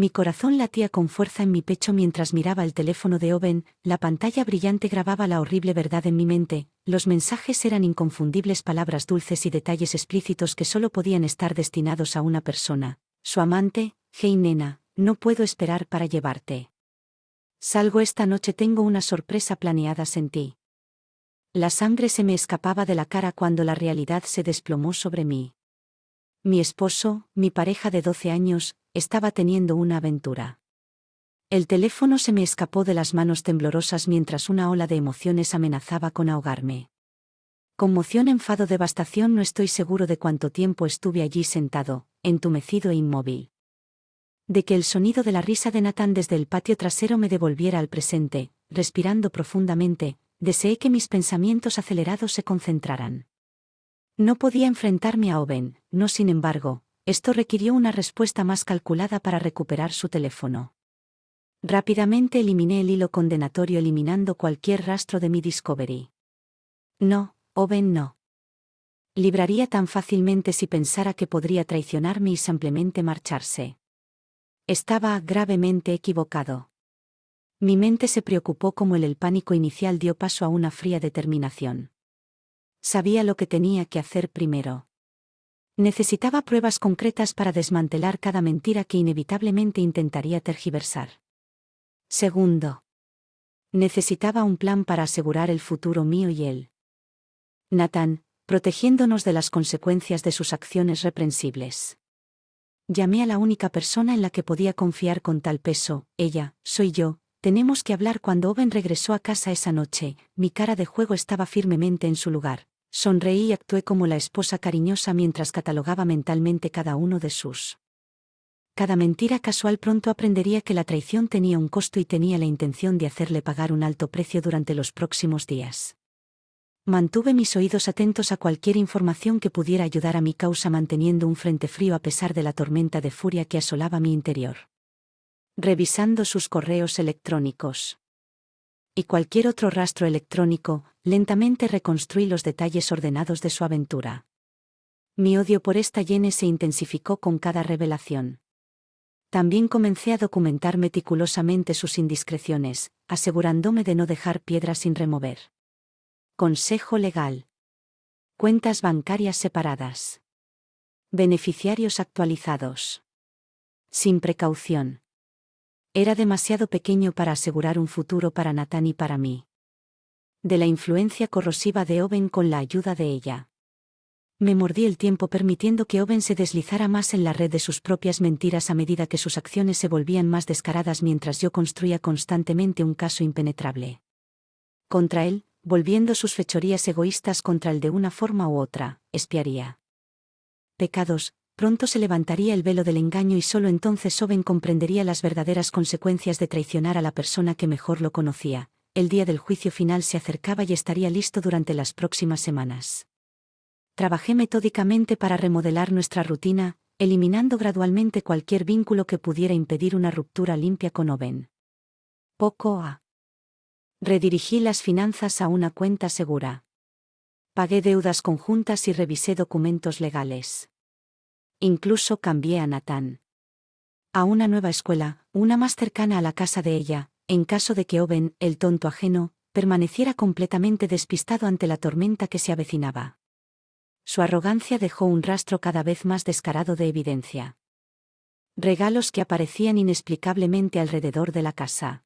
Mi corazón latía con fuerza en mi pecho mientras miraba el teléfono de Owen. La pantalla brillante grababa la horrible verdad en mi mente. Los mensajes eran inconfundibles palabras dulces y detalles explícitos que solo podían estar destinados a una persona. Su amante. Hey nena, no puedo esperar para llevarte. Salgo esta noche, tengo una sorpresa planeada en ti. La sangre se me escapaba de la cara cuando la realidad se desplomó sobre mí. Mi esposo, mi pareja de 12 años, estaba teniendo una aventura. El teléfono se me escapó de las manos temblorosas mientras una ola de emociones amenazaba con ahogarme. Conmoción, enfado, devastación. No estoy seguro de cuánto tiempo estuve allí sentado, entumecido e inmóvil. De que el sonido de la risa de Nathan desde el patio trasero me devolviera al presente. Respirando profundamente, deseé que mis pensamientos acelerados se concentraran. No podía enfrentarme a Owen, no, sin embargo, esto requirió una respuesta más calculada para recuperar su teléfono. Rápidamente eliminé el hilo condenatorio, eliminando cualquier rastro de mi Discovery. No, Owen no. Libraría tan fácilmente si pensara que podría traicionarme y simplemente marcharse. Estaba gravemente equivocado. Mi mente se preocupó como el pánico inicial dio paso a una fría determinación. Sabía lo que tenía que hacer primero. Necesitaba pruebas concretas para desmantelar cada mentira que inevitablemente intentaría tergiversar. Segundo, necesitaba un plan para asegurar el futuro mío y él. Nathan, protegiéndonos de las consecuencias de sus acciones reprensibles. Llamé a la única persona en la que podía confiar con tal peso. Ella, soy yo. Tenemos que hablar. Cuando Owen regresó a casa esa noche, mi cara de juego estaba firmemente en su lugar. Sonreí y actué como la esposa cariñosa mientras catalogaba mentalmente cada uno de sus. Cada mentira casual. Pronto aprendería que la traición tenía un costo y tenía la intención de hacerle pagar un alto precio durante los próximos días. Mantuve mis oídos atentos a cualquier información que pudiera ayudar a mi causa, manteniendo un frente frío a pesar de la tormenta de furia que asolaba mi interior. Revisando sus correos electrónicos y cualquier otro rastro electrónico, lentamente reconstruí los detalles ordenados de su aventura. Mi odio por esta Jenny se intensificó con cada revelación. También comencé a documentar meticulosamente sus indiscreciones, asegurándome de no dejar piedra sin remover. Consejo legal. Cuentas bancarias separadas. Beneficiarios actualizados. Sin precaución. Era demasiado pequeño para asegurar un futuro para Nathan y para mí. De la influencia corrosiva de Owen con la ayuda de ella. Me mordí el tiempo permitiendo que Owen se deslizara más en la red de sus propias mentiras a medida que sus acciones se volvían más descaradas mientras yo construía constantemente un caso impenetrable. Contra él, volviendo sus fechorías egoístas contra él de una forma u otra, espiaría. Pecados. Pronto se levantaría el velo del engaño y solo entonces Owen comprendería las verdaderas consecuencias de traicionar a la persona que mejor lo conocía. El día del juicio final se acercaba y estaría listo durante las próximas semanas. Trabajé metódicamente para remodelar nuestra rutina, eliminando gradualmente cualquier vínculo que pudiera impedir una ruptura limpia con Owen. Poco a. Redirigí las finanzas a una cuenta segura. Pagué deudas conjuntas y revisé documentos legales. Incluso cambié a Nathan a una nueva escuela, una más cercana a la casa de ella, en caso de que Owen, el tonto ajeno, permaneciera completamente despistado ante la tormenta que se avecinaba. Su arrogancia dejó un rastro cada vez más descarado de evidencia. Regalos que aparecían inexplicablemente alrededor de la casa.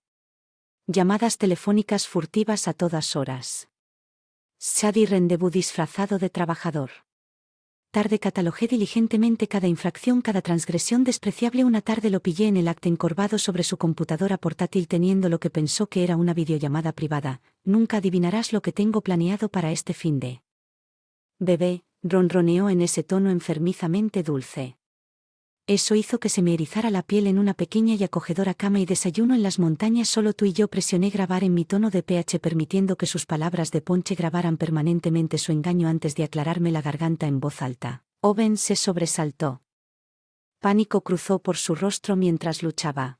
Llamadas telefónicas furtivas a todas horas. Shady rendezvous disfrazado de trabajador. Tarde catalogé diligentemente cada infracción, cada transgresión despreciable. Una tarde lo pillé en el acto, encorvado sobre su computadora portátil teniendo lo que pensó que era una videollamada privada. Nunca adivinarás lo que tengo planeado para este finde. Bebé, ronroneó en ese tono enfermizamente dulce. Eso hizo que se me erizara la piel. En una pequeña y acogedora cama y desayuno en las montañas, solo tú y yo. Presioné grabar en mi tono de pH permitiendo que sus palabras de ponche grabaran permanentemente su engaño antes de aclararme la garganta en voz alta. Owen se sobresaltó. Pánico cruzó por su rostro mientras luchaba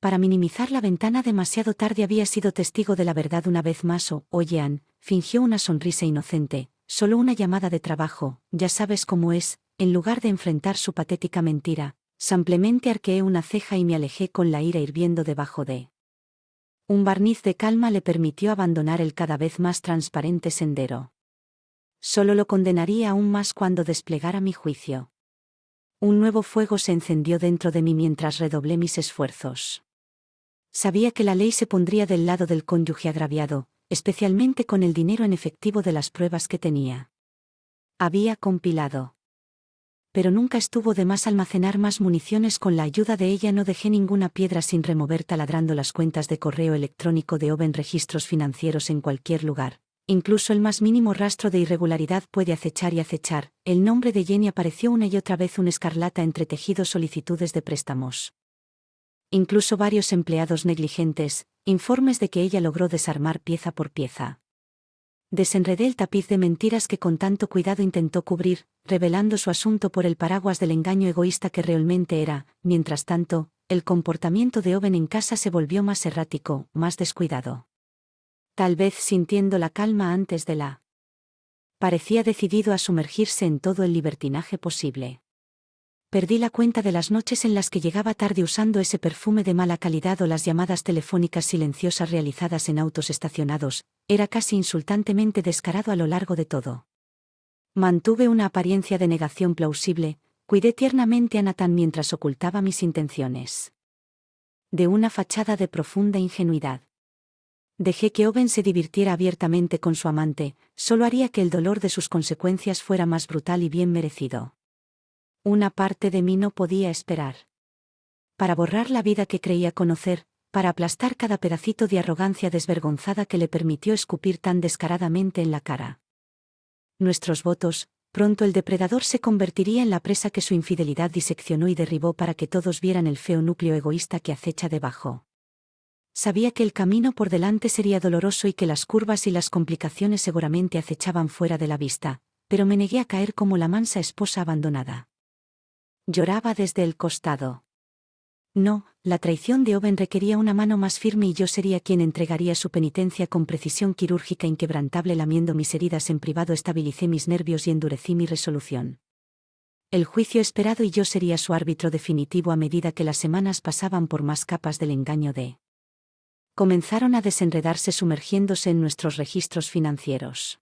para minimizar la ventana. Demasiado tarde. Había sido testigo de la verdad una vez más. Oyean, fingió una sonrisa inocente. Solo una llamada de trabajo, ya sabes cómo es. En lugar de enfrentar su patética mentira, Simplemente arqueé una ceja y me alejé con la ira hirviendo debajo de. Un barniz de calma le permitió abandonar el cada vez más transparente sendero. Solo lo condenaría aún más cuando desplegara mi juicio. Un nuevo fuego se encendió dentro de mí mientras redoblé mis esfuerzos. Sabía que la ley se pondría del lado del cónyuge agraviado, especialmente con el dinero en efectivo de las pruebas que tenía. Había compilado. Pero nunca estuvo de más almacenar más municiones. Con la ayuda de ella no dejé ninguna piedra sin remover, taladrando las cuentas de correo electrónico de Owen, registros financieros en cualquier lugar. Incluso el más mínimo rastro de irregularidad puede acechar y acechar. El nombre de Jenny apareció una y otra vez, un escarlata entre tejidos solicitudes de préstamos. Incluso varios empleados negligentes, informes de que ella logró desarmar pieza por pieza. Desenredé el tapiz de mentiras que con tanto cuidado intentó cubrir, revelando su asunto por el paraguas del engaño egoísta que realmente era. Mientras tanto, el comportamiento de Owen en casa se volvió más errático, más descuidado. Tal vez sintiendo la calma antes de la. Parecía decidido a sumergirse en todo el libertinaje posible. Perdí la cuenta de las noches en las que llegaba tarde usando ese perfume de mala calidad o las llamadas telefónicas silenciosas realizadas en autos estacionados. Era casi insultantemente descarado a lo largo de todo. Mantuve una apariencia de negación plausible, cuidé tiernamente a Nathan mientras ocultaba mis intenciones. De una fachada de profunda ingenuidad. Dejé que Owen se divirtiera abiertamente con su amante, solo haría que el dolor de sus consecuencias fuera más brutal y bien merecido. Una parte de mí no podía esperar. Para borrar la vida que creía conocer, para aplastar cada pedacito de arrogancia desvergonzada que le permitió escupir tan descaradamente en la cara. Nuestros votos, pronto el depredador se convertiría en la presa que su infidelidad diseccionó y derribó para que todos vieran el feo núcleo egoísta que acecha debajo. Sabía que el camino por delante sería doloroso y que las curvas y las complicaciones seguramente acechaban fuera de la vista, pero me negué a caer como la mansa esposa abandonada. Lloraba desde el costado. No, la traición de Owen requería una mano más firme y yo sería quien entregaría su penitencia con precisión quirúrgica inquebrantable. Lamiendo mis heridas en privado estabilicé mis nervios y endurecí mi resolución. El juicio esperado y yo sería su árbitro definitivo a medida que las semanas pasaban por más capas del engaño de. Comenzaron a desenredarse sumergiéndose en nuestros registros financieros.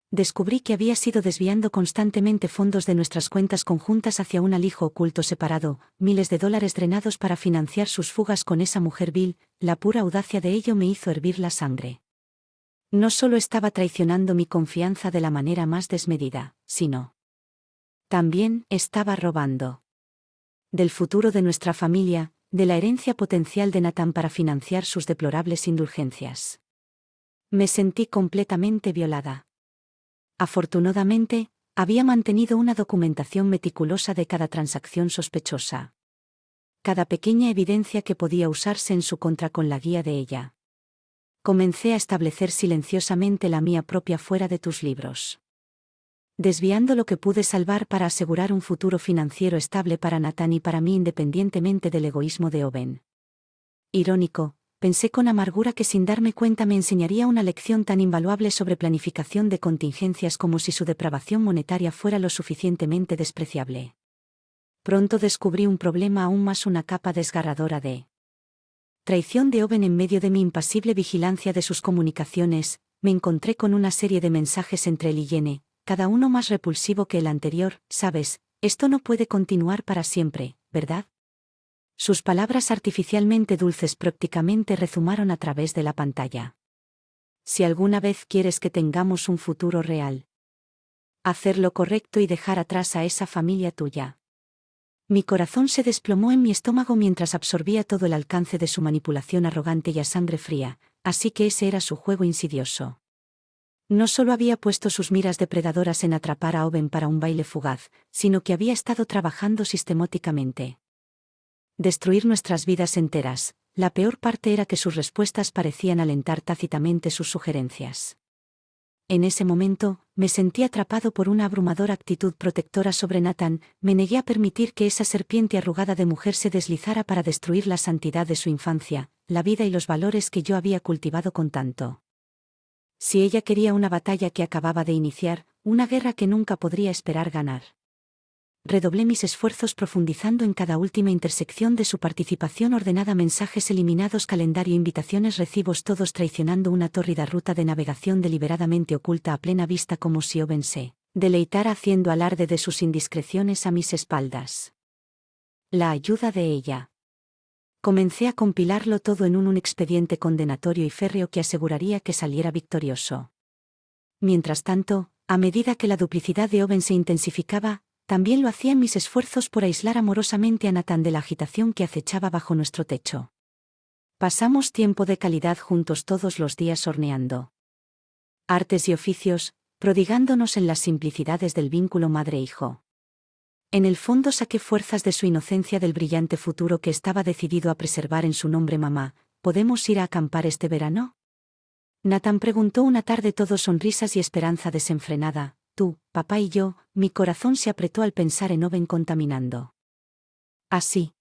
Descubrí que había sido desviando constantemente fondos de nuestras cuentas conjuntas hacia un alijo oculto separado, miles de dólares drenados para financiar sus fugas con esa mujer vil. La pura audacia de ello me hizo hervir la sangre. No solo estaba traicionando mi confianza de la manera más desmedida, sino. También estaba robando. Del futuro de nuestra familia, de la herencia potencial de Nathan para financiar sus deplorables indulgencias. Me sentí completamente violada. Afortunadamente, había mantenido una documentación meticulosa de cada transacción sospechosa. Cada pequeña evidencia que podía usarse en su contra con la guía de ella. Comencé a establecer silenciosamente la mía propia fuera de tus libros. Desviando lo que pude salvar para asegurar un futuro financiero estable para Nathan y para mí independientemente del egoísmo de Owen. Irónico. Pensé con amargura que sin darme cuenta me enseñaría una lección tan invaluable sobre planificación de contingencias como si su depravación monetaria fuera lo suficientemente despreciable. Pronto descubrí un problema, aún más una capa desgarradora de traición de Owen. En medio de mi impasible vigilancia de sus comunicaciones, me encontré con una serie de mensajes entre él y Jenny, cada uno más repulsivo que el anterior. Sabes, esto no puede continuar para siempre, ¿verdad? Sus palabras artificialmente dulces prácticamente rezumaron a través de la pantalla. Si alguna vez quieres que tengamos un futuro real, hacer lo correcto y dejar atrás a esa familia tuya. Mi corazón se desplomó en mi estómago mientras absorbía todo el alcance de su manipulación arrogante y a sangre fría, así que ese era su juego insidioso. No solo había puesto sus miras depredadoras en atrapar a Owen para un baile fugaz, sino que había estado trabajando sistemáticamente. Destruir nuestras vidas enteras. La peor parte era que sus respuestas parecían alentar tácitamente sus sugerencias. En ese momento, me sentí atrapado por una abrumadora actitud protectora sobre Nathan. Me negué a permitir que esa serpiente arrugada de mujer se deslizara para destruir la santidad de su infancia, la vida y los valores que yo había cultivado con tanto. Si ella quería una batalla que acababa de iniciar, una guerra que nunca podría esperar ganar. redoblé mis esfuerzos profundizando en cada última intersección de su participación ordenada: mensajes eliminados, calendario, invitaciones, recibos, todos traicionando una tórrida ruta de navegación deliberadamente oculta a plena vista, como si Owen se deleitara haciendo alarde de sus indiscreciones a mis espaldas. La ayuda de ella. Comencé a compilarlo todo en un expediente condenatorio y férreo que aseguraría que saliera victorioso. Mientras tanto, a medida que la duplicidad de Owen se intensificaba, también lo hacían mis esfuerzos por aislar amorosamente a Nathan de la agitación que acechaba bajo nuestro techo. Pasamos tiempo de calidad juntos todos los días horneando artes y oficios, prodigándonos en las simplicidades del vínculo madre-hijo. En el fondo saqué fuerzas de su inocencia, del brillante futuro que estaba decidido a preservar en su nombre. Mamá, ¿podemos ir a acampar este verano? Nathan preguntó una tarde, todo sonrisas y esperanza desenfrenada. Tú, papá y yo. Mi corazón se apretó al pensar en Owen contaminando así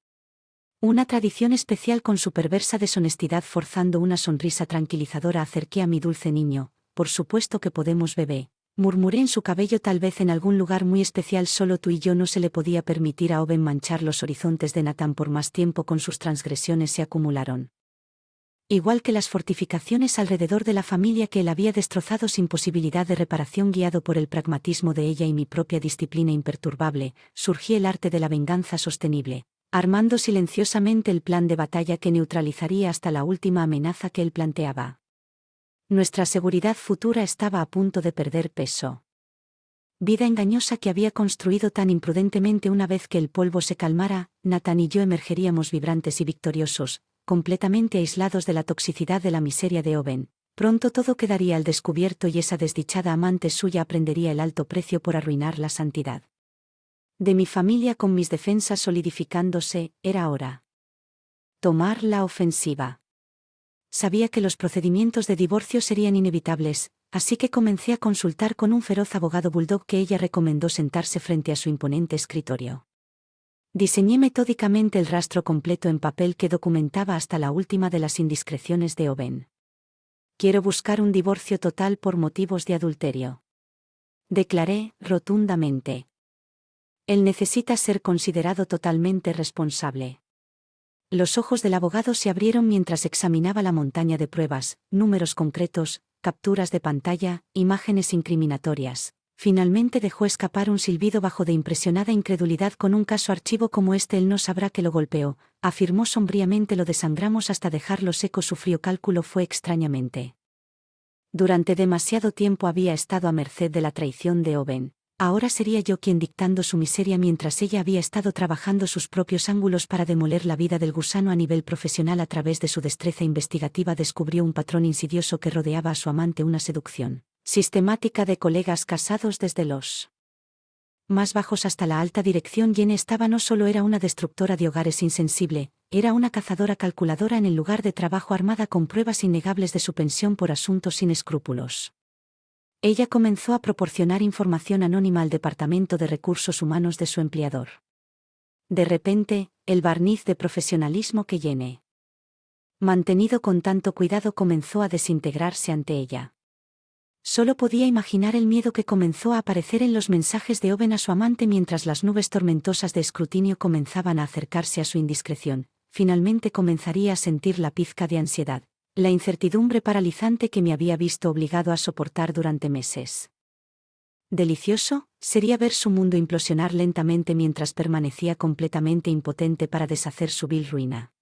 una tradición especial con su perversa deshonestidad. Forzando una sonrisa tranquilizadora, acerqué a mi dulce niño. Por supuesto que podemos, bebé, murmuré en su cabello. Tal vez en algún lugar muy especial, solo tú y yo. No se le podía permitir a Owen manchar los horizontes de Nathan por más tiempo. Con sus transgresiones se acumularon, igual que las fortificaciones alrededor de la familia que él había destrozado sin posibilidad de reparación. Guiado por el pragmatismo de ella y mi propia disciplina imperturbable, surgí el arte de la venganza sostenible, armando silenciosamente el plan de batalla que neutralizaría hasta la última amenaza que él planteaba. Nuestra seguridad futura estaba a punto de perder peso. Vida engañosa que había construido tan imprudentemente. Una vez que el polvo se calmara, Nathan y yo emergeríamos vibrantes y victoriosos, completamente aislados de la toxicidad de la miseria de Owen. Pronto todo quedaría al descubierto y esa desdichada amante suya aprendería el alto precio por arruinar la santidad de mi familia. Con mis defensas solidificándose, era hora tomar la ofensiva. Sabía que los procedimientos de divorcio serían inevitables, así que comencé a consultar con un feroz abogado bulldog que ella recomendó sentarse frente a su imponente escritorio. Diseñé metódicamente el rastro completo en papel que documentaba hasta la última de las indiscreciones de Owen. Quiero buscar un divorcio total por motivos de adulterio, declaré rotundamente. Él necesita ser considerado totalmente responsable. Los ojos del abogado se abrieron mientras examinaba la montaña de pruebas, números concretos, capturas de pantalla, imágenes incriminatorias. Finalmente dejó escapar un silbido bajo de impresionada incredulidad. Con un caso archivo como este él no sabrá que lo golpeó, afirmó sombríamente. Lo desangramos hasta dejarlo seco. Su frío cálculo fue extrañamente. Durante demasiado tiempo había estado a merced de la traición de Owen. Ahora sería yo quien dictando su miseria mientras ella había estado trabajando sus propios ángulos para demoler la vida del gusano a nivel profesional. A través de su destreza investigativa descubrió un patrón insidioso que rodeaba a su amante: una seducción sistemática de colegas casados desde los más bajos hasta la alta dirección. Jenny estaba no solo era una destructora de hogares insensible, era una cazadora calculadora en el lugar de trabajo, armada con pruebas innegables de su pensión por asuntos sin escrúpulos. Ella comenzó a proporcionar información anónima al Departamento de Recursos Humanos de su empleador. De repente, el barniz de profesionalismo que Jenny, mantenido con tanto cuidado, comenzó a desintegrarse ante ella. Solo podía imaginar el miedo que comenzó a aparecer en los mensajes de Owen a su amante mientras las nubes tormentosas de escrutinio comenzaban a acercarse a su indiscreción. Finalmente comenzaría a sentir la pizca de ansiedad, la incertidumbre paralizante que me había visto obligado a soportar durante meses. Delicioso sería ver su mundo implosionar lentamente mientras permanecía completamente impotente para deshacer su vil ruina.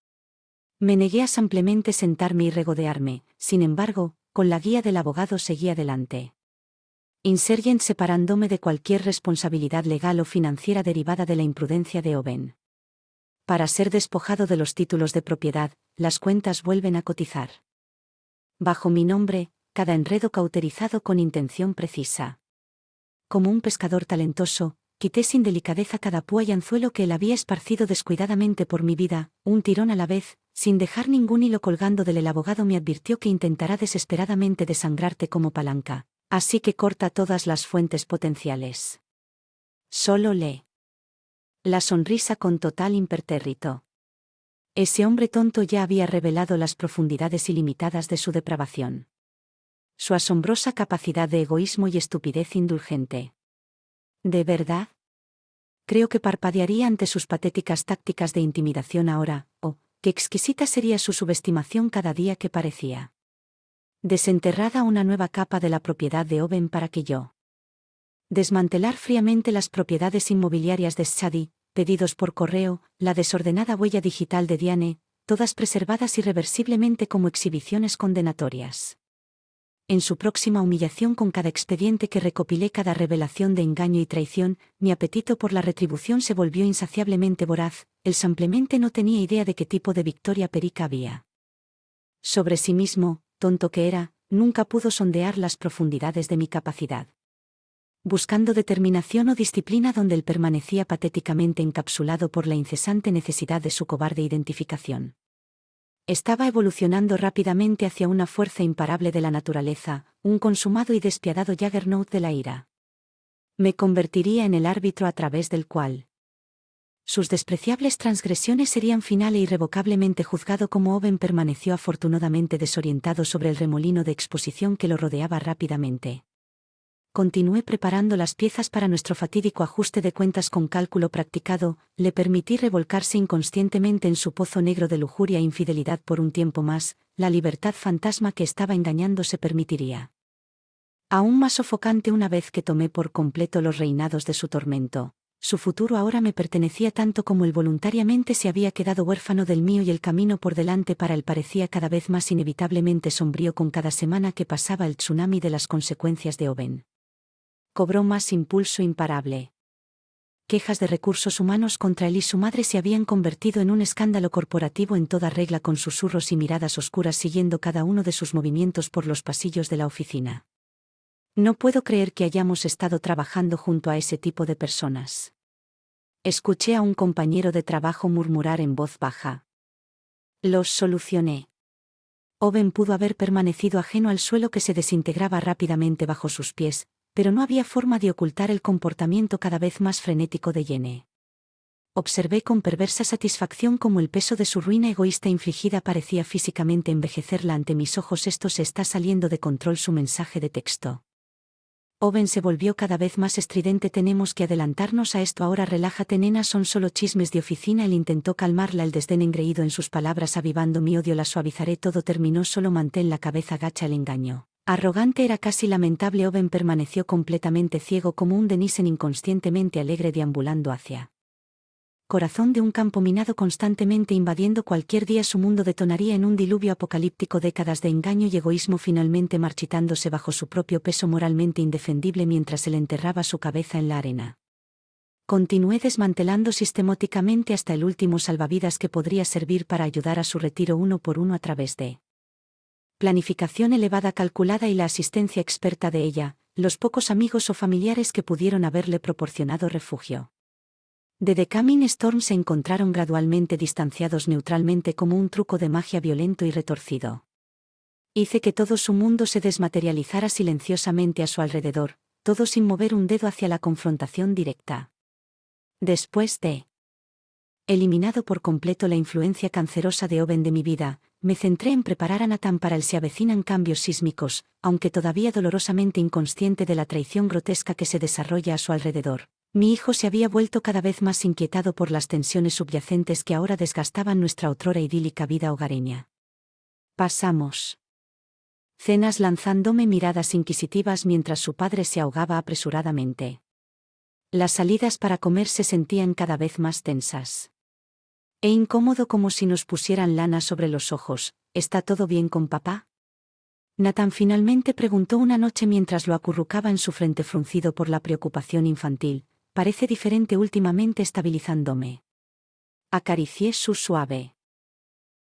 Me negué a simplemente sentarme y regodearme. Sin embargo, con la guía del abogado seguí adelante, insurgent, separándome de cualquier responsabilidad legal o financiera derivada de la imprudencia de Owen. Para ser despojado de los títulos de propiedad, las cuentas vuelven a cotizar bajo mi nombre, cada enredo cauterizado con intención precisa. Como un pescador talentoso, quité sin delicadeza cada púa y anzuelo que él había esparcido descuidadamente por mi vida, un tirón a la vez, sin dejar ningún hilo colgando del. El abogado me advirtió que intentará desesperadamente desangrarte como palanca, así que corta todas las fuentes potenciales. Solo lee. La sonrisa con total impertérrito. Ese hombre tonto ya había revelado las profundidades ilimitadas de su depravación. Su asombrosa capacidad de egoísmo y estupidez indulgente. ¿De verdad? creo que parpadearía ante sus patéticas tácticas de intimidación ahora, oh, qué exquisita sería su subestimación cada día que parecía desenterrada una nueva capa de la propiedad de Owen para que yo desmantelar fríamente las propiedades inmobiliarias de Shadi, pedidos por correo, la desordenada huella digital de Diane, todas preservadas irreversiblemente como exhibiciones condenatorias. En su próxima humillación con cada expediente que recopilé, cada revelación de engaño y traición, mi apetito por la retribución se volvió insaciablemente voraz, él simplemente no tenía idea de qué tipo de victoria perica había. Sobre sí mismo, tonto que era, nunca pudo sondear las profundidades de mi capacidad. Buscando determinación o disciplina donde él permanecía patéticamente encapsulado por la incesante necesidad de su cobarde identificación. Estaba evolucionando rápidamente hacia una fuerza imparable de la naturaleza, un consumado y despiadado Juggernaut de la ira. Me convertiría en el árbitro a través del cual sus despreciables transgresiones serían final e irrevocablemente juzgado. Como Owen permaneció afortunadamente desorientado sobre el remolino de exposición que lo rodeaba rápidamente. Continué preparando las piezas para nuestro fatídico ajuste de cuentas con cálculo practicado, le permití revolcarse inconscientemente en su pozo negro de lujuria e infidelidad por un tiempo más, la libertad fantasma que estaba engañando se permitiría. Aún más sofocante una vez que tomé por completo los reinados de su tormento. Su futuro ahora me pertenecía tanto como él voluntariamente se había quedado huérfano del mío y el camino por delante para él parecía cada vez más inevitablemente sombrío con cada semana que pasaba el tsunami de las consecuencias de Owen. Cobró más impulso imparable. Quejas de recursos humanos contra él y su madre se habían convertido en un escándalo corporativo en toda regla, con susurros y miradas oscuras siguiendo cada uno de sus movimientos por los pasillos de la oficina. No puedo creer que hayamos estado trabajando junto a ese tipo de personas. Escuché a un compañero de trabajo murmurar en voz baja. Los solucioné. Owen pudo haber permanecido ajeno al suelo que se desintegraba rápidamente bajo sus pies, pero no había forma de ocultar el comportamiento cada vez más frenético de Jenny. Observé con perversa satisfacción cómo el peso de su ruina egoísta infligida parecía físicamente envejecerla ante mis ojos. Esto se está saliendo de control. Su mensaje de texto. Owen se volvió cada vez más estridente. Tenemos que adelantarnos a esto ahora. Relájate, nena, son solo chismes de oficina. Él intentó calmarla, el desdén engreído en sus palabras avivando mi odio. La suavizaré, todo terminó, solo mantén la cabeza gacha. El engaño arrogante era casi lamentable. Owen permaneció completamente ciego como un Denisen inconscientemente alegre deambulando hacia corazón de un campo minado, constantemente invadiendo. Cualquier día su mundo detonaría en un diluvio apocalíptico, décadas de engaño y egoísmo finalmente marchitándose bajo su propio peso moralmente indefendible mientras él enterraba su cabeza en la arena. Continué desmantelando sistemáticamente hasta el último salvavidas que podría servir para ayudar a su retiro uno por uno a través de planificación elevada calculada y la asistencia experta de ella, los pocos amigos o familiares que pudieron haberle proporcionado refugio. De The Coming Storm se encontraron gradualmente distanciados neutralmente como un truco de magia violento y retorcido. Hice que todo su mundo se desmaterializara silenciosamente a su alrededor, todo sin mover un dedo hacia la confrontación directa. Después de eliminado por completo la influencia cancerosa de Owen de mi vida, me centré en preparar a Nathan para él. Se avecinan cambios sísmicos, aunque todavía dolorosamente inconsciente de la traición grotesca que se desarrolla a su alrededor. Mi hijo se había vuelto cada vez más inquietado por las tensiones subyacentes que ahora desgastaban nuestra otrora idílica vida hogareña. Pasamos cenas lanzándome miradas inquisitivas mientras su padre se ahogaba apresuradamente. Las salidas para comer se sentían cada vez más tensas e incómodo, como si nos pusieran lana sobre los ojos. ¿Está todo bien con papá? Nathan finalmente preguntó una noche mientras lo acurrucaba en su frente fruncido por la preocupación infantil. Parece diferente últimamente, estabilizándome. Acaricié su suave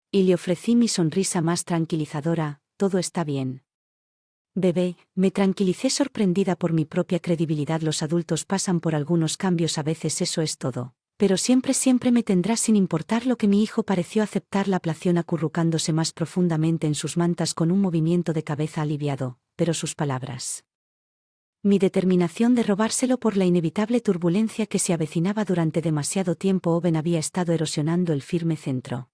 y le ofrecí mi sonrisa más tranquilizadora. Todo está bien. Bebé, me tranquilicé sorprendida por mi propia credibilidad. Los adultos pasan por algunos cambios, a veces eso es todo. Pero siempre me tendrás sin importar lo que. Mi hijo pareció aceptar la aplación acurrucándose más profundamente en sus mantas con un movimiento de cabeza aliviado, pero sus palabras. Mi determinación de robárselo por la inevitable turbulencia que se avecinaba durante demasiado tiempo. Owen había estado erosionando el firme centro.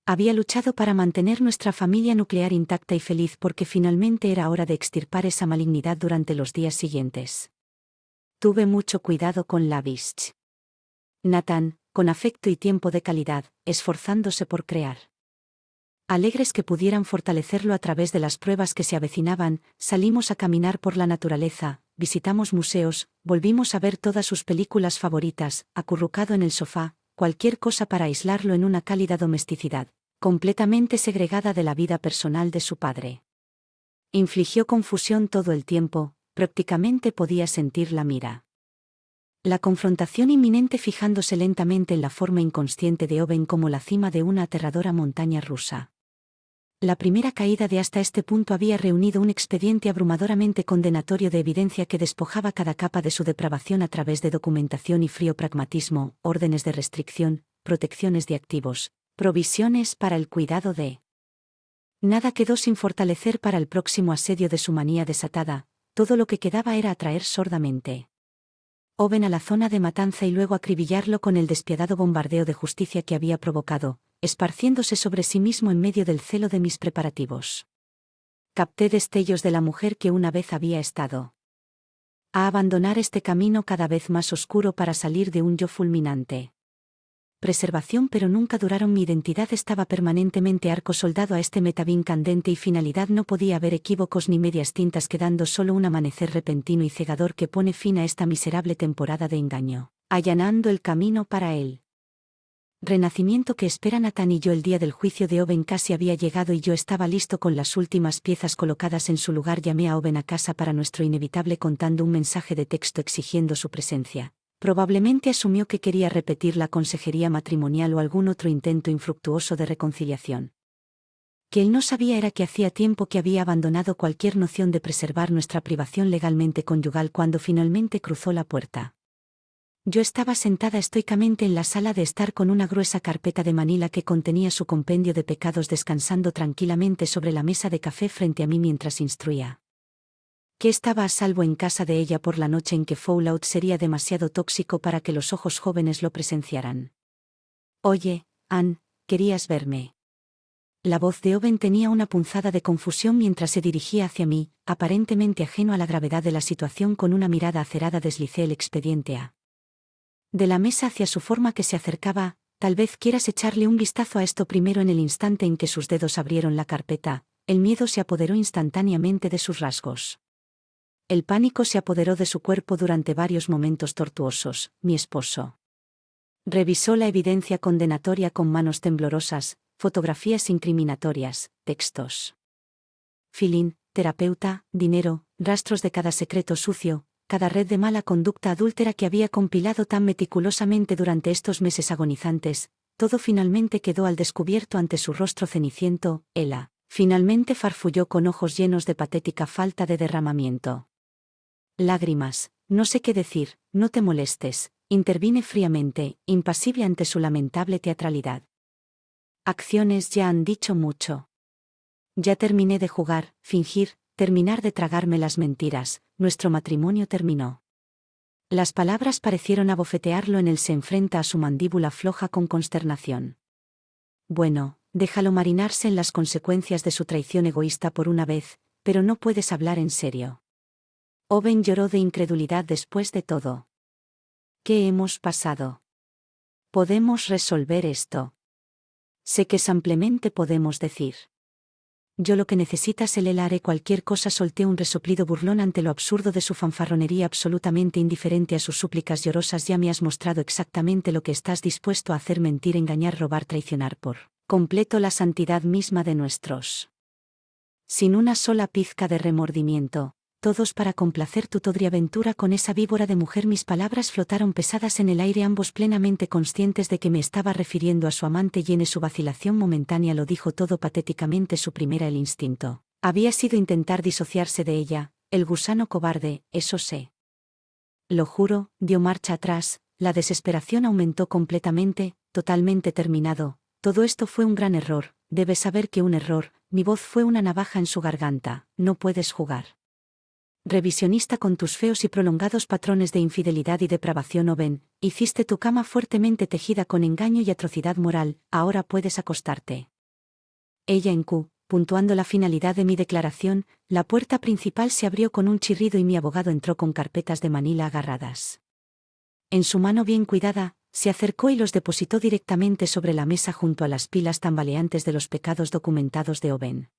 Había luchado para mantener nuestra familia nuclear intacta y feliz, porque finalmente era hora de extirpar esa malignidad durante los días siguientes. Tuve mucho cuidado con Lavish. Nathan, con afecto y tiempo de calidad, esforzándose por crear. Alegres que pudieran fortalecerlo a través de las pruebas que se avecinaban, salimos a caminar por la naturaleza, visitamos museos, volvimos a ver todas sus películas favoritas, acurrucado en el sofá, cualquier cosa para aislarlo en una cálida domesticidad, completamente segregada de la vida personal de su padre. Infligió confusión todo el tiempo, prácticamente podía sentir la mira. La confrontación inminente fijándose lentamente en la forma inconsciente de Owen como la cima de una aterradora montaña rusa. La primera caída de hasta este punto había reunido un expediente abrumadoramente condenatorio de evidencia que despojaba cada capa de su depravación a través de documentación y frío pragmatismo, órdenes de restricción, protecciones de activos, provisiones para el cuidado de... Nada quedó sin fortalecer para el próximo asedio de su manía desatada, todo lo que quedaba era atraer sordamente Owen a la zona de matanza y luego acribillarlo con el despiadado bombardeo de justicia que había provocado, esparciéndose sobre sí mismo en medio del celo de mis preparativos. Capté destellos de la mujer que una vez había estado. A abandonar este camino cada vez más oscuro para salir de un yo fulminante. Preservación pero nunca duraron mi identidad estaba permanentemente arco soldado a este metavín candente y finalidad no podía haber equívocos ni medias tintas quedando solo un amanecer repentino y cegador que pone fin a esta miserable temporada de engaño, allanando el camino para él. Renacimiento que espera Nathan y yo el día del juicio de Owen casi había llegado y yo estaba listo con las últimas piezas colocadas en su lugar llamé a Owen a casa para nuestro inevitable contando un mensaje de texto exigiendo su presencia. Probablemente asumió que quería repetir la consejería matrimonial o algún otro intento infructuoso de reconciliación. Que él no sabía era que hacía tiempo que había abandonado cualquier noción de preservar nuestra privación legalmente conyugal cuando finalmente cruzó la puerta. Yo estaba sentada estoicamente en la sala de estar con una gruesa carpeta de manila que contenía su compendio de pecados descansando tranquilamente sobre la mesa de café frente a mí mientras instruía. Que estaba a salvo en casa de ella por la noche en que Fallout sería demasiado tóxico para que los ojos jóvenes lo presenciaran. Oye, Ann, ¿querías verme? La voz de Owen tenía una punzada de confusión mientras se dirigía hacia mí, aparentemente ajeno a la gravedad de la situación con una mirada acerada deslicé el expediente a. De la mesa hacia su forma que se acercaba, tal vez quieras echarle un vistazo a esto primero en el instante en que sus dedos abrieron la carpeta, el miedo se apoderó instantáneamente de sus rasgos. El pánico se apoderó de su cuerpo durante varios momentos tortuosos, mi esposo. Revisó la evidencia condenatoria con manos temblorosas, fotografías incriminatorias, textos. Filín, terapeuta, dinero, rastros de cada secreto sucio, cada red de mala conducta adúltera que había compilado tan meticulosamente durante estos meses agonizantes, todo finalmente quedó al descubierto ante su rostro ceniciento, Ella, finalmente farfulló con ojos llenos de patética falta de derramamiento. Lágrimas, no sé qué decir, no te molestes, intervine fríamente, impasible ante su lamentable teatralidad. Acciones ya han dicho mucho. Ya terminé de jugar, fingir, terminar de tragarme las mentiras, nuestro matrimonio terminó. Las palabras parecieron abofetearlo en él se enfrenta a su mandíbula floja con consternación. Bueno, déjalo marinarse en las consecuencias de su traición egoísta por una vez, pero no puedes hablar en serio. Owen lloró de incredulidad después de todo. ¿Qué hemos pasado? ¿Podemos resolver esto? Sé que simplemente podemos decir. Yo lo que necesitas Ella haré cualquier cosa solté un resoplido burlón ante lo absurdo de su fanfarronería absolutamente indiferente a sus súplicas llorosas ya me has mostrado exactamente lo que estás dispuesto a hacer mentir engañar robar traicionar por completo la santidad misma de nuestros. Sin una sola pizca de remordimiento. Todos para complacer tu todria aventura con esa víbora de mujer mis palabras flotaron pesadas en el aire ambos plenamente conscientes de que me estaba refiriendo a su amante y en su vacilación momentánea lo dijo todo patéticamente su primera el instinto. Había sido intentar disociarse de ella, el gusano cobarde, eso sé. Lo juro, dio marcha atrás, la desesperación aumentó completamente, totalmente terminado, todo esto fue un gran error, debes saber que un error, mi voz fue una navaja en su garganta, no puedes jugar. Revisionista con tus feos y prolongados patrones de infidelidad y depravación Owen, hiciste tu cama fuertemente tejida con engaño y atrocidad moral, ahora puedes acostarte. Ella en Q, puntuando la finalidad de mi declaración, la puerta principal se abrió con un chirrido y mi abogado entró con carpetas de manila agarradas. En su mano bien cuidada, Se acercó y los depositó directamente sobre la mesa junto a las pilas tambaleantes de los pecados documentados de Owen.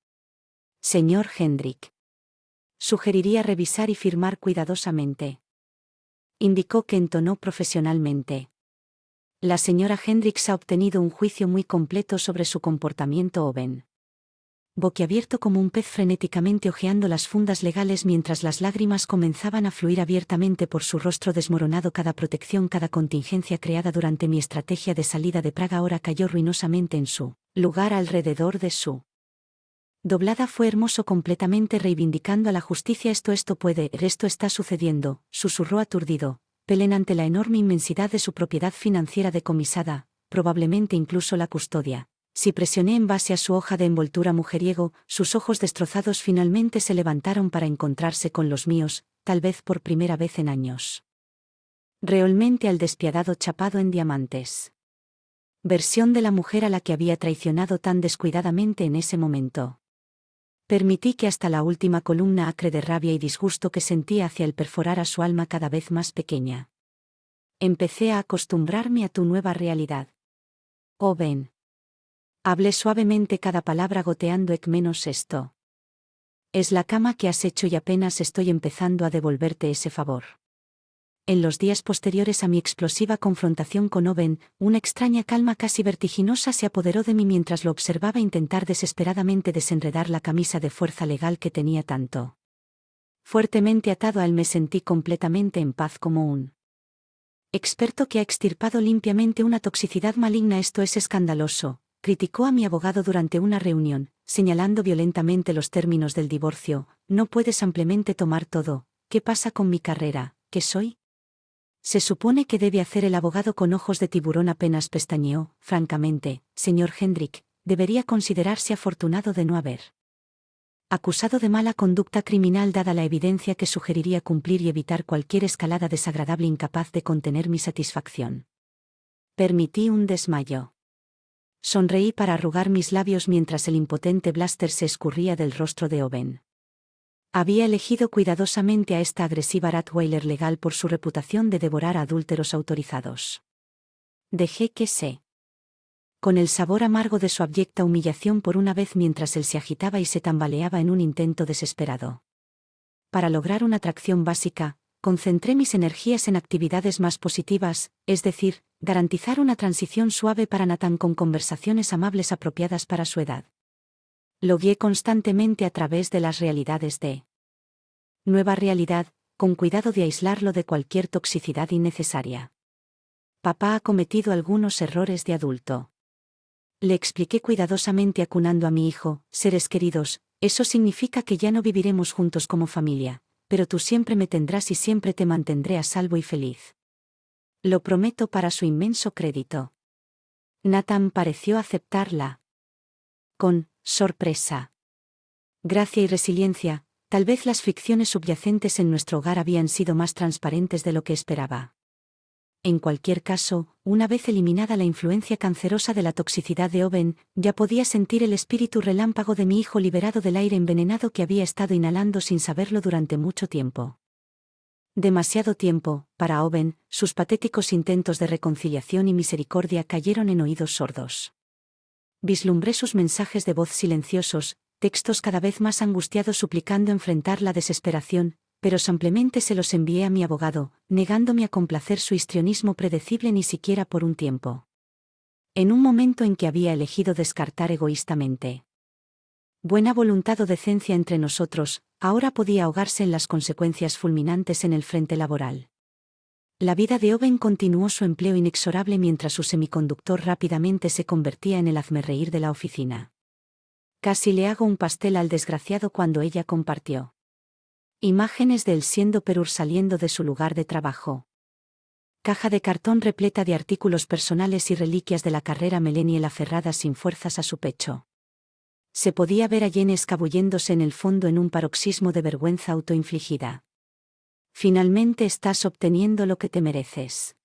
Señor Hendrik. Sugeriría revisar y firmar cuidadosamente. Indicó que entonó profesionalmente. La señora Hendricks ha obtenido un juicio muy completo sobre su comportamiento Owen. Boquiabierto como un pez frenéticamente hojeando las fundas legales mientras las lágrimas comenzaban a fluir abiertamente por su rostro desmoronado, cada protección, cada contingencia creada durante mi estrategia de salida de Praga ahora cayó ruinosamente en su lugar alrededor de su doblada. Fue hermoso, completamente reivindicando a la justicia. Esto está sucediendo, susurró aturdido, Pelen, ante la enorme inmensidad de su propiedad financiera decomisada, probablemente incluso la custodia. Si presioné en base a su hoja de envoltura mujeriego, sus ojos destrozados finalmente se levantaron para encontrarse con los míos, tal vez por primera vez en años. Realmente al despiadado chapado en diamantes. Versión de la mujer a la que había traicionado tan descuidadamente en ese momento. Permití que hasta la última columna acre de rabia y disgusto que sentía hacia él perforara su alma cada vez más pequeña. Empecé a acostumbrarme a tu nueva realidad. Owen. Hablé suavemente, cada palabra goteando. Menos esto. Es la cama que has hecho y apenas estoy empezando a devolverte ese favor. En los días posteriores a mi explosiva confrontación con Owen, una extraña calma casi vertiginosa se apoderó de mí mientras lo observaba intentar desesperadamente desenredar la camisa de fuerza legal que tenía tanto fuertemente atado a él. Me sentí completamente en paz, como un experto que ha extirpado limpiamente una toxicidad maligna. Esto es escandaloso, criticó a mi abogado durante una reunión, señalando violentamente los términos del divorcio. No puedes ampliamente tomar todo. ¿Qué pasa con mi carrera? ¿Qué soy? Se supone que debe hacer el abogado con ojos de tiburón. Apenas pestañeó. Francamente, señor Hendrik, debería considerarse afortunado de no haber acusado de mala conducta criminal, dada la evidencia que sugeriría cumplir y evitar cualquier escalada desagradable, incapaz de contener mi satisfacción. Permití un desmayo. Sonreí para arrugar mis labios mientras el impotente blaster se escurría del rostro de Owen. Había elegido cuidadosamente a esta agresiva Rottweiler legal por su reputación de devorar a adúlteros autorizados. Dejé que con el sabor amargo de su abyecta humillación por una vez mientras él se agitaba y se tambaleaba en un intento desesperado. Para lograr una atracción básica, concentré mis energías en actividades más positivas, es decir, garantizar una transición suave para Nathan con conversaciones amables apropiadas para su edad. Lo guié constantemente a través de las realidades de nueva realidad, con cuidado de aislarlo de cualquier toxicidad innecesaria. Papá ha cometido algunos errores de adulto. Le expliqué cuidadosamente, acunando a mi hijo. Seres queridos, eso significa que ya no viviremos juntos como familia, pero tú siempre me tendrás y siempre te mantendré a salvo y feliz. Lo prometo, para su inmenso crédito. Nathan pareció aceptarla con sorpresa. Gracia y resiliencia, tal vez las fricciones subyacentes en nuestro hogar habían sido más transparentes de lo que esperaba. En cualquier caso, una vez eliminada la influencia cancerosa de la toxicidad de Owen, ya podía sentir el espíritu relámpago de mi hijo liberado del aire envenenado que había estado inhalando sin saberlo durante mucho tiempo. Demasiado tiempo. Para Owen, sus patéticos intentos de reconciliación y misericordia cayeron en oídos sordos. Vislumbré sus mensajes de voz silenciosos, textos cada vez más angustiados suplicando enfrentar la desesperación, pero simplemente se los envié a mi abogado, negándome a complacer su histrionismo predecible ni siquiera por un tiempo. En un momento en que había elegido descartar egoístamente buena voluntad o decencia entre nosotros, ahora podía ahogarse en las consecuencias fulminantes en el frente laboral. La vida de Owen continuó su empleo inexorable mientras su semiconductor rápidamente se convertía en el hazmerreír de la oficina. Casi le hago un pastel al desgraciado cuando ella compartió imágenes de él siendo perur saliendo de su lugar de trabajo. Caja de cartón repleta de artículos personales y reliquias de la carrera millennial aferradas sin fuerzas a su pecho. Se podía ver a Jenny escabulléndose en el fondo en un paroxismo de vergüenza autoinfligida. Finalmente estás obteniendo lo que te mereces.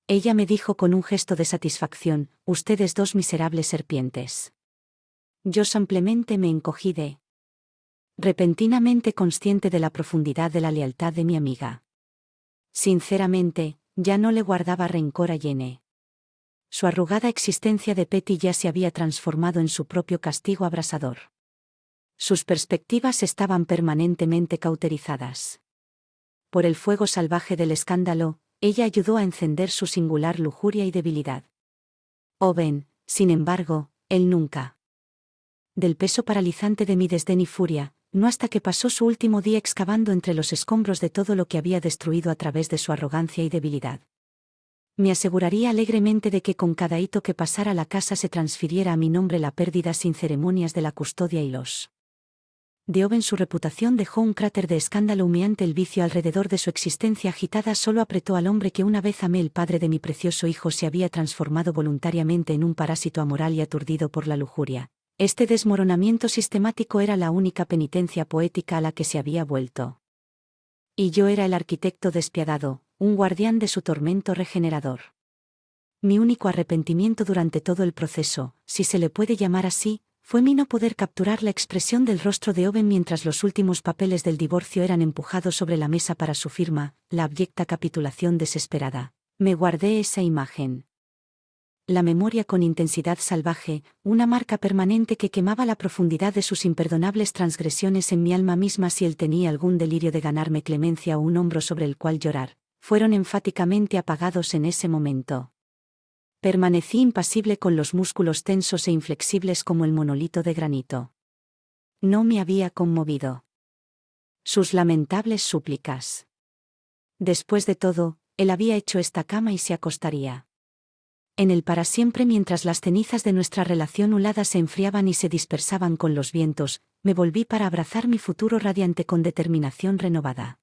Ella me dijo con un gesto de satisfacción, ustedes dos miserables serpientes. Yo simplemente me encogí repentinamente consciente de la profundidad de la lealtad de mi amiga. Sinceramente, Ya no le guardaba rencor a Jenny. Su arrugada existencia de Petty ya se había transformado en su propio castigo abrasador. Sus perspectivas estaban permanentemente cauterizadas. Por el fuego salvaje del escándalo, ella ayudó a encender su singular lujuria y debilidad. Owen, sin embargo, él nunca. Del peso paralizante de mi desdén y furia, no hasta que pasó su último día excavando entre los escombros de todo lo que había destruido a través de su arrogancia y debilidad. Me aseguraría alegremente de que con cada hito que pasara la casa se transfiriera a mi nombre la pérdida sin ceremonias de la custodia y los de Owen. Su reputación dejó un cráter de escándalo humeante. El vicio alrededor de su existencia agitada solo apretó al hombre que una vez amé. El padre de mi precioso hijo se había transformado voluntariamente en un parásito amoral y aturdido por la lujuria. Este desmoronamiento sistemático era la única penitencia poética a la que se había vuelto. Y yo era el arquitecto despiadado, un guardián de su tormento regenerador. Mi único arrepentimiento durante todo el proceso, si se le puede llamar así, fue mi no poder capturar la expresión del rostro de Owen mientras los últimos papeles del divorcio eran empujados sobre la mesa para su firma, la abyecta capitulación desesperada. Me guardé esa imagen. La memoria con intensidad salvaje, una marca permanente que quemaba la profundidad de sus imperdonables transgresiones en mi alma misma. Si él tenía algún delirio de ganarme clemencia o un hombro sobre el cual llorar, fueron enfáticamente apagados en ese momento. Permanecí impasible con los músculos tensos e inflexibles como el monolito de granito. No me había conmovido sus lamentables súplicas. Después de todo, él había hecho esta cama y se acostaría en él para siempre. Mientras las cenizas de nuestra relación hulada se enfriaban y se dispersaban con los vientos, me volví para abrazar mi futuro radiante con determinación renovada.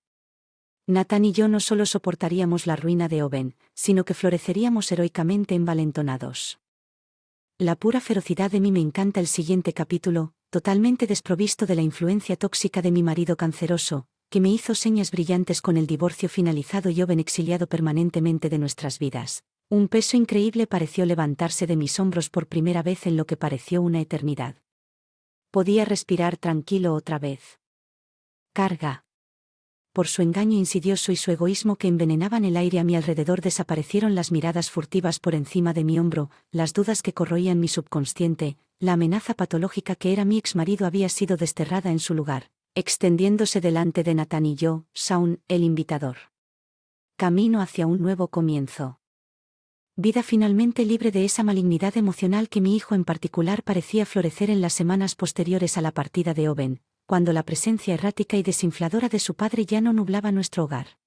Nathan y yo no solo soportaríamos la ruina de Owen, sino que floreceríamos heroicamente envalentonados. La pura ferocidad de mí. Me encanta el siguiente capítulo, totalmente desprovisto de la influencia tóxica de mi marido canceroso, que me hizo señas brillantes con el divorcio finalizado y Owen exiliado permanentemente de nuestras vidas. Un peso increíble pareció levantarse de mis hombros por primera vez en lo que pareció una eternidad. Podía respirar tranquilo otra vez. Carga. Por su engaño insidioso y su egoísmo que envenenaban el aire a mi alrededor desaparecieron las miradas furtivas por encima de mi hombro, las dudas que corroían mi subconsciente, la amenaza patológica que era mi exmarido había sido desterrada en su lugar, extendiéndose delante de Nathan y yo, Shaun, el invitador. Camino hacia un nuevo comienzo. Vida finalmente libre de esa malignidad emocional que mi hijo en particular parecía florecer en las semanas posteriores a la partida de Owen, cuando la presencia errática y desinfladora de su padre ya no nublaba nuestro hogar.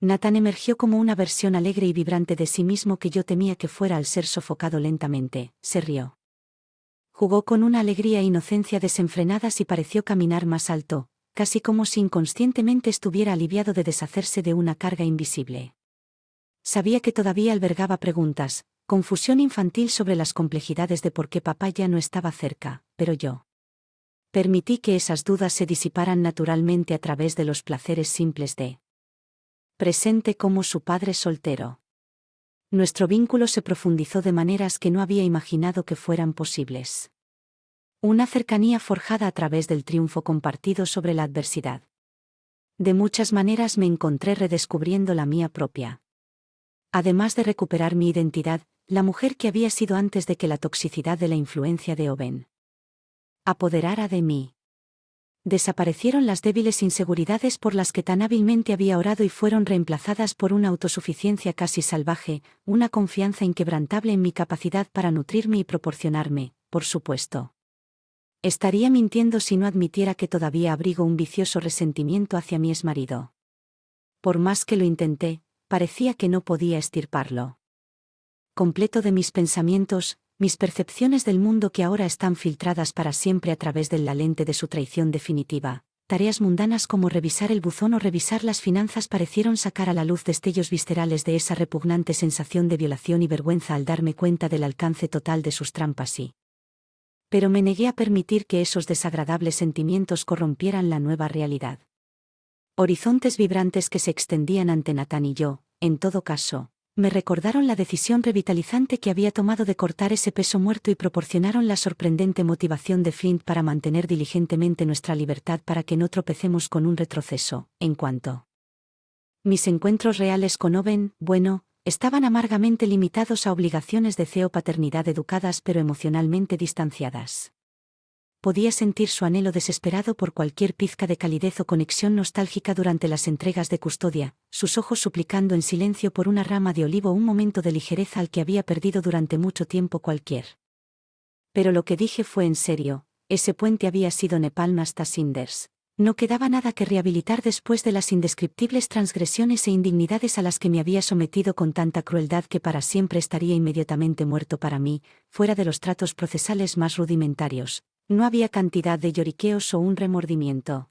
Nathan emergió como una versión alegre y vibrante de sí mismo que yo temía que fuera al ser sofocado lentamente. Se rió. Jugó con una alegría e inocencia desenfrenadas y pareció caminar más alto, casi como si inconscientemente estuviera aliviado de deshacerse de una carga invisible. Sabía que todavía albergaba preguntas, confusión infantil sobre las complejidades de por qué papá ya no estaba cerca, pero yo permití que esas dudas se disiparan naturalmente a través de los placeres simples de presente como su padre soltero. Nuestro vínculo se profundizó de maneras que no había imaginado que fueran posibles. Una cercanía forjada a través del triunfo compartido sobre la adversidad. De muchas maneras me encontré redescubriendo la mía propia. Además de recuperar mi identidad, la mujer que había sido antes de que la toxicidad de la influencia de Owen apoderara de mí. Desaparecieron las débiles inseguridades por las que tan hábilmente había orado y fueron reemplazadas por una autosuficiencia casi salvaje, una confianza inquebrantable en mi capacidad para nutrirme y proporcionarme, por supuesto. Estaría mintiendo si no admitiera que todavía abrigo un vicioso resentimiento hacia mi exmarido. Por más que lo intenté, parecía que no podía extirparlo. Completo de mis pensamientos, mis percepciones del mundo que ahora están filtradas para siempre a través de la lente de su traición definitiva, tareas mundanas como revisar el buzón o revisar las finanzas parecieron sacar a la luz destellos viscerales de esa repugnante sensación de violación y vergüenza al darme cuenta del alcance total de sus trampas pero me negué a permitir que esos desagradables sentimientos corrompieran la nueva realidad. Horizontes vibrantes que se extendían ante Nathan y yo, en todo caso, me recordaron la decisión revitalizante que había tomado de cortar ese peso muerto y proporcionaron la sorprendente motivación de Flint para mantener diligentemente nuestra libertad para que no tropecemos con un retroceso, en cuanto Mis encuentros reales con Owen, bueno, estaban amargamente limitados a obligaciones de paternidad educadas pero emocionalmente distanciadas. Podía sentir su anhelo desesperado por cualquier pizca de calidez o conexión nostálgica durante las entregas de custodia, sus ojos suplicando en silencio por una rama de olivo o un momento de ligereza al que había perdido durante mucho tiempo cualquier. Pero lo que dije fue en serio, ese puente había sido Nepal hasta Cinders. No quedaba nada que rehabilitar después de las indescriptibles transgresiones e indignidades a las que me había sometido con tanta crueldad que para siempre estaría inmediatamente muerto para mí, fuera de los tratos procesales más rudimentarios. No había cantidad de lloriqueos o un remordimiento.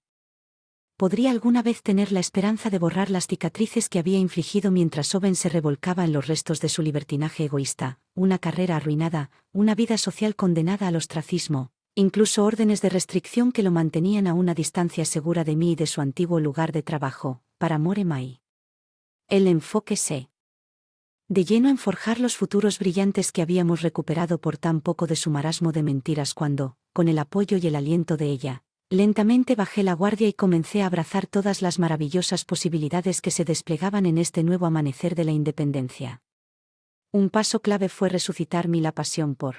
¿Podría alguna vez tener la esperanza de borrar las cicatrices que había infligido mientras Owen se revolcaba en los restos de su libertinaje egoísta, una carrera arruinada, una vida social condenada al ostracismo? Incluso órdenes de restricción que lo mantenían a una distancia segura de mí y de su antiguo lugar de trabajo, para Moremai. El enfoque de lleno en forjar los futuros brillantes que habíamos recuperado por tan poco de su marasmo de mentiras cuando, con el apoyo y el aliento de ella, lentamente bajé la guardia y comencé a abrazar todas las maravillosas posibilidades que se desplegaban en este nuevo amanecer de la independencia. Un paso clave fue resucitar la pasión por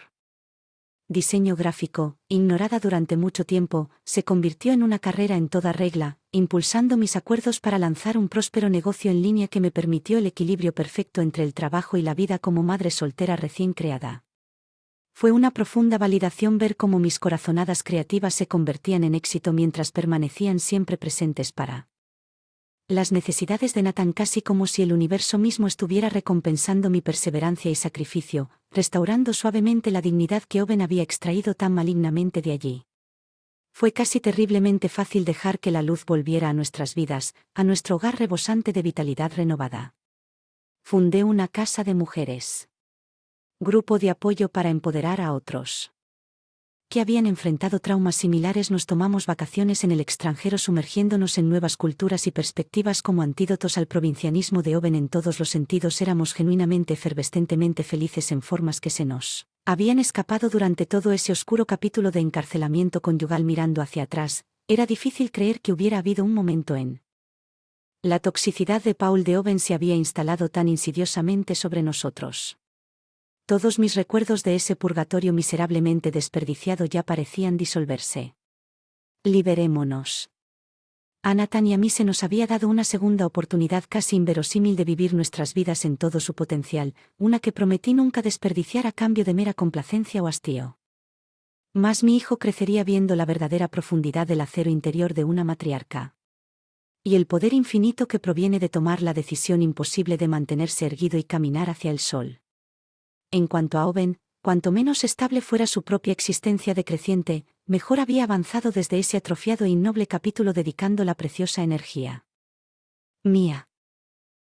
diseño gráfico, ignorada durante mucho tiempo, se convirtió en una carrera en toda regla, impulsando mis acuerdos para lanzar un próspero negocio en línea que me permitió el equilibrio perfecto entre el trabajo y la vida como madre soltera recién creada. Fue una profunda validación ver cómo mis corazonadas creativas se convertían en éxito mientras permanecían siempre presentes para las necesidades de Nathan, casi como si el universo mismo estuviera recompensando mi perseverancia y sacrificio, restaurando suavemente la dignidad que Owen había extraído tan malignamente de allí. Fue casi terriblemente fácil dejar que la luz volviera a nuestras vidas, a nuestro hogar rebosante de vitalidad renovada. Fundé una casa de mujeres. Grupo de apoyo para empoderar a otros que habían enfrentado traumas similares. Nos tomamos vacaciones en el extranjero sumergiéndonos en nuevas culturas y perspectivas como antídotos al provincianismo de Owen. En todos los sentidos éramos genuinamente efervescentemente felices en formas que se nos habían escapado durante todo ese oscuro capítulo de encarcelamiento conyugal. Mirando hacia atrás, era difícil creer que hubiera habido un momento en la toxicidad de Paul de Owen se había instalado tan insidiosamente sobre nosotros. Todos mis recuerdos de ese purgatorio miserablemente desperdiciado ya parecían disolverse. Liberémonos. A Nathan y a mí se nos había dado una segunda oportunidad casi inverosímil de vivir nuestras vidas en todo su potencial, una que prometí nunca desperdiciar a cambio de mera complacencia o hastío. Mas mi hijo crecería viendo la verdadera profundidad del acero interior de una matriarca. Y el poder infinito que proviene de tomar la decisión imposible de mantenerse erguido y caminar hacia el sol. En cuanto a Owen, cuanto menos estable fuera su propia existencia decreciente, mejor había avanzado desde ese atrofiado e innoble capítulo dedicando la preciosa energía mía